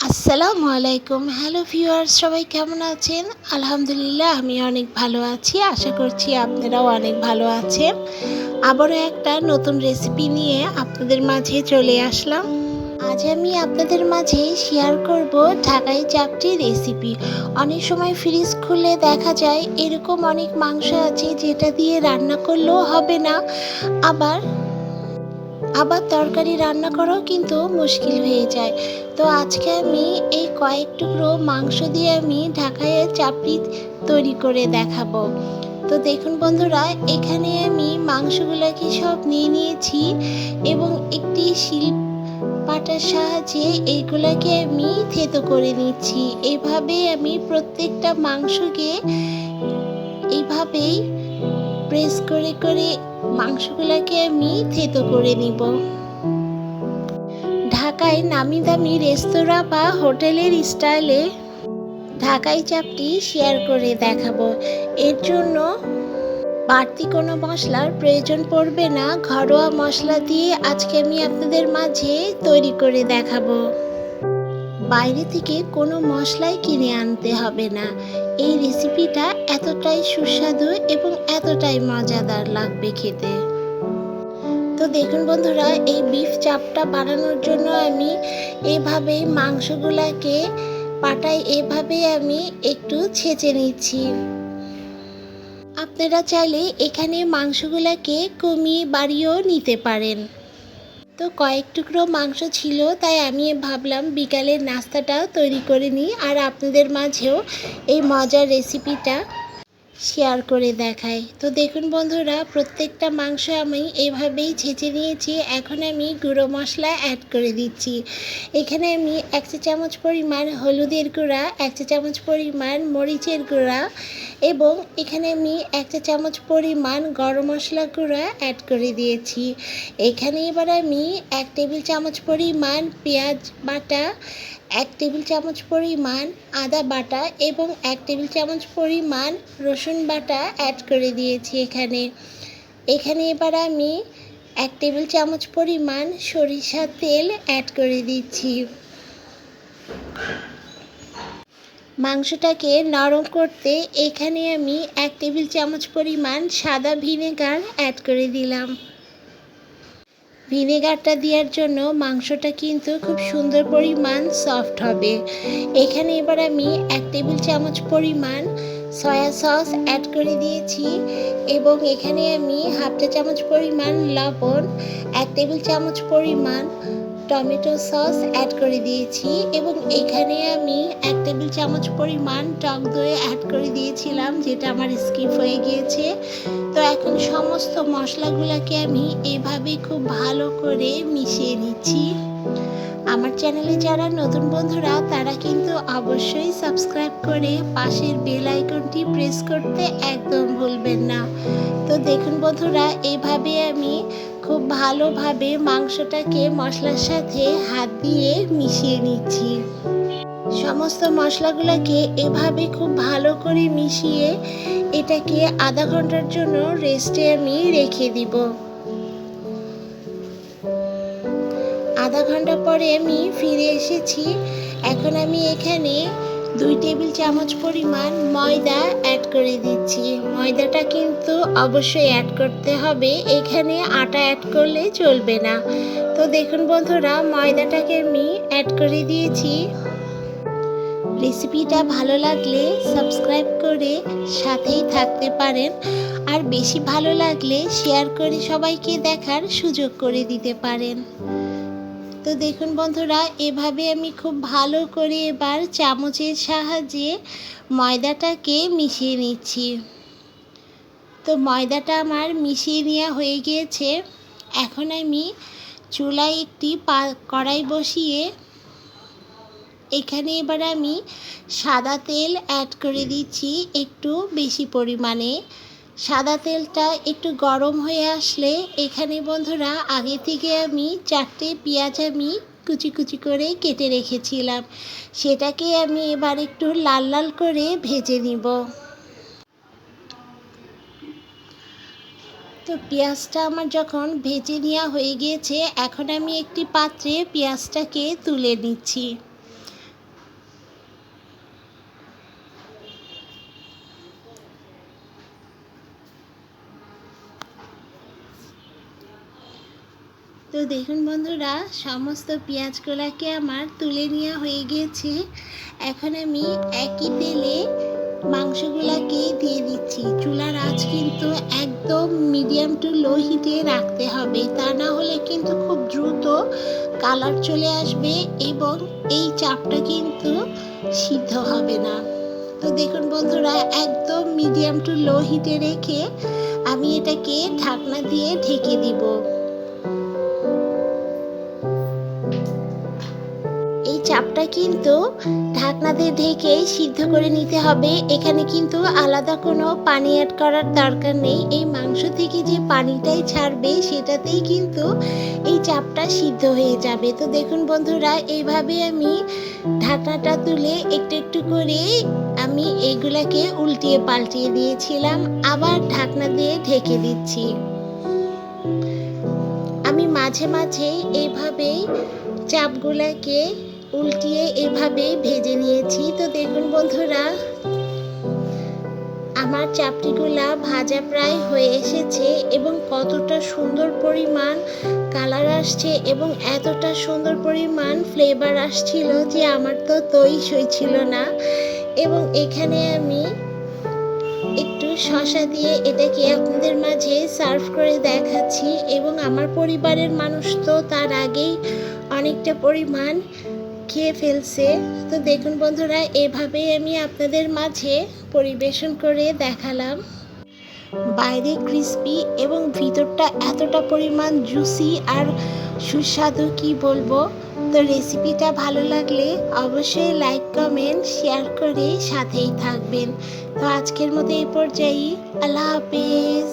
আসসালামু আলাইকুম। Hello viewers, সবাই কেমন আছেন? আলহামদুলিল্লাহ আমি অনেক ভালো আছি। আশা করছি আপনারাও অনেক ভালো আছেন। আবারও একটা নতুন রেসিপি নিয়ে আপনাদের মাঝে চলে আসলাম। আজ আমি আপনাদের মাঝে শেয়ার করব ঢাকাই চাপটি রেসিপি। অনেক সময় ফ্রিজ খুলে দেখা যায় এরকম অনেক মাংস আছে যেটা দিয়ে রান্না করলেও হবে না, আবার আবার তরকারি রান্না করাও কিন্তু মুশকিল হয়ে যায়। তো আজকে আমি এই কয়েক টুকরো মাংস দিয়ে আমি ঢাকাইয়ের চাপড়ি তৈরি করে দেখাবো। তো দেখুন বন্ধুরা, এখানে আমি মাংসগুলোকে সব নিয়ে নিয়েছি এবং একটি শিল পাটার সাহায্যে এইগুলোকে আমি থেতো করে নিচ্ছি। এভাবে আমি প্রত্যেকটা মাংসকে এইভাবেই প্রেস করে করে মাংসগুলোকে আমি থেতো করে নিব। ঢাকায় নামি দামি রেস্তোরাঁ বা হোটেলের স্টাইলে ঢাকাই চাপটি শেয়ার করে দেখাবো। এর জন্য বাড়তি কোনো মশলার প্রয়োজন পড়বে না, ঘরোয়া মশলা দিয়ে আজকে আমি আপনাদের মাঝে তৈরি করে দেখাবো। বাইরে থেকে কোনো মশলাই কিনে আনতে হবে না। এই রেসিপিটা এতটাই সুস্বাদু এবং এতটাই মজাদার লাগবে খেতে। তো দেখুন বন্ধুরা, এই বিফ চাপটা বানানোর জন্য আমি এভাবে মাংসগুলোকে পাটায় এভাবে আমি একটু ছেঁচে নিচ্ছি। আপনারা চাইলে এখানে মাংসগুলোকে কমিয়ে বাড়িয়েও নিতে পারেন। তো কয়েক টুকরো মাংস ছিল, তাই আমি ভাবলাম বিকালের নাস্তাটা তৈরি করে নিই আর আপনাদের মাঝেও এই মজার রেসিপিটা শেয়ার করে দেখাই। তো দেখুন বন্ধুরা, প্রত্যেকটা মাংস আমি এভাবেই ছেঁচে নিয়েছি। এখন আমি গুঁড়ো মশলা অ্যাড করে দিচ্ছি। এখানে আমি 1 চা চামচ পরিমাণ হলুদের গুঁড়া, 1 চা চামচ পরিমাণ মরিচের গুঁড়া এবং এখানে আমি 1 চা চামচ পরিমাণ গরম মশলা গুঁড়া অ্যাড করে দিয়েছি। এখানে এবার আমি 1 টেবিল চামচ পরিমাণ পেঁয়াজ বাটা, 1 টেবিল চামচ পরিমাণ আদা বাটা এবং 1 টেবিল চামচ পরিমাণ রসুন বাটা অ্যাড করে দিয়েছি। এখানে এবার আমি 1 টেবিল চামচ পরিমাণ সরিষার তেল অ্যাড করে দিচ্ছি। মাংসটাকে নরম করতে এখানে আমি 1 টেবিল চামচ পরিমাণ সাদা ভিনেগার অ্যাড করে দিলাম। ভিনেগারটা দেওয়ার জন্য মাংসটা কিন্তু খুব সুন্দর পরিমাণ সফট হবে। এখানে এবার আমি 1 টেবিল চামচ পরিমাণ সয়া সস অ্যাড করে দিয়েছি এবং এখানে আমি হাফ চা চামচ পরিমাণ লবণ, 1 টেবিল চামচ পরিমাণ টমেটো সস অ্যাড করে দিয়েছি এবং এখানে আমি 1 টেবিল চামচ পরিমাণ টক দই অ্যাড করে দিয়েছিলাম, যেটা আমার স্কিপ হয়ে গিয়েছে। তো এখন সমস্ত মশলাগুলোকে আমি এভাবে খুব ভালো করে মিশিয়ে নিচ্ছি। আমার চ্যানেলে যারা নতুন বন্ধুরা তারা কিন্তু অবশ্যই সাবস্ক্রাইব করে পাশের বেল আইকনটি প্রেস করতে একদম ভুলবেন না। তো দেখুন বন্ধুরা, এইভাবে আমি খুব ভালোভাবে মাংসটাকে মশলার সাথে হাত দিয়ে মিশিয়ে নিচ্ছি। সমস্ত মশলাগুলোকে এভাবে খুব ভালো করে মিশিয়ে এটাকে আধা ঘন্টার জন্য রেস্টে আমি রেখে দিব। আধা ঘন্টা পরে আমি ফিরে এসেছি। এখন আমি এখানে 2 টেবিল চামচ পরিমাণ ময়দা অ্যাড করে দিচ্ছি। ময়দাটা কিন্তু অবশ্যই অ্যাড করতে হবে, এখানে আটা অ্যাড করলে চলবে না। তো দেখুন বন্ধুরা, ময়দাটাকে আমি অ্যাড করে দিয়েছি। রেসিপিটা ভালো লাগলে সাবস্ক্রাইব করে সাথেই থাকতে পারেন, আর বেশি ভালো লাগলে শেয়ার করে সবাইকে দেখার সুযোগ করে দিতে পারেন। তো দেখুন বন্ধুরা, এভাবে আমি খুব ভালো করে এবার চামচের সাহায্যে ময়দাটাকে মিশিয়ে নিচ্ছি। তো ময়দাটা আমার মিশিয়ে নেওয়া হয়ে গিয়েছে। এখন আমি চুলায় একটি কড়াই বসিয়ে এখানে এবার আমি সাদা তেল অ্যাড করে দিচ্ছি একটু বেশি পরিমাণে। সাদা তেলটা একটু গরম হয়ে আসলে এখানে বন্ধুরা আগে থেকে আমি 4টে পেঁয়াজ আমি কুচি কুচি করে কেটে রেখেছিলাম, সেটাকে আমি এবার একটু লাল লাল করে ভেজে নিব। তো পেঁয়াজটা আমার যখন ভেজে নেওয়া হয়ে গিয়েছে, এখন আমি একটি পাত্রে পেঁয়াজটাকে তুলে নিচ্ছি। তো দেখুন বন্ধুরা, সমস্ত পেঁয়াজগুলোকে আমার তুলে নেওয়া হয়ে গিয়েছে। এখন আমি একই তেলে মাংসগুলোকে দিয়ে দিচ্ছি। চুলার আঁচ কিন্তু একদম মিডিয়াম টু লো হিটে রাখতে হবে, তা না হলে কিন্তু খুব দ্রুত কালার চলে আসবে এবং এই চাপটা কিন্তু সিদ্ধ হবে না। তো দেখুন বন্ধুরা, একদম মিডিয়াম টু লো হিটে রেখে আমি এটাকে ঢাকনা দিয়ে ঢেকে দিব। এই চাপটা কিন্তু ঢাকনা দিয়ে ঢেকে সিদ্ধ করে নিতে হবে। এখানে কিন্তু আলাদা কোনো পানি অ্যাড করার দরকার নেই। এই মাংস থেকে যে পানিটাই ছাড়বে সেটাতেই কিন্তু এই চাপটা সিদ্ধ হয়ে যাবে। তো দেখুন বন্ধুরা, এইভাবে আমি ঢাকনাটা তুলে একটু একটু করে আমি এইগুলাকে উল্টিয়ে পাল্টিয়ে দিয়েছিলাম, আবার ঢাকনা দিয়ে ঢেকে দিচ্ছি। আমি মাঝে মাঝে এইভাবেই চাপগুলাকে উল্টিয়ে এভাবে ভেজে নিয়েছি। তো দেখুন বন্ধুরা, আমার চাপটিগুলা ভাজা প্রায় হয়ে এসেছে এবং কতটা সুন্দর পরিমাণ কালার আসছে এবং এতটা সুন্দর পরিমাণ ফ্লেভার আসছিল যে আমার তো দই সইছিল না। এবং এখানে আমি একটু শসা দিয়ে এটাকে আপনাদের মাঝে সার্ভ করে দেখাচ্ছি এবং আমার পরিবারের মানুষ তো তার আগেই অনেকটা পরিমাণ খেয়ে ফেলছে। তো দেখুন বন্ধুরা, এভাবেই আমি আপনাদের মাঝে পরিবেশন করে দেখালাম। বাইরে ক্রিস্পি এবং ভিতরটা এতটা পরিমাণ জুসি আর সুস্বাদু, কি বলবো। তো রেসিপিটা ভালো লাগলে অবশ্যই লাইক কমেন্ট শেয়ার করে সাথেই থাকবেন। তো আজকের মতো এই পর্যায়ে আল্লাহ হাফেজ।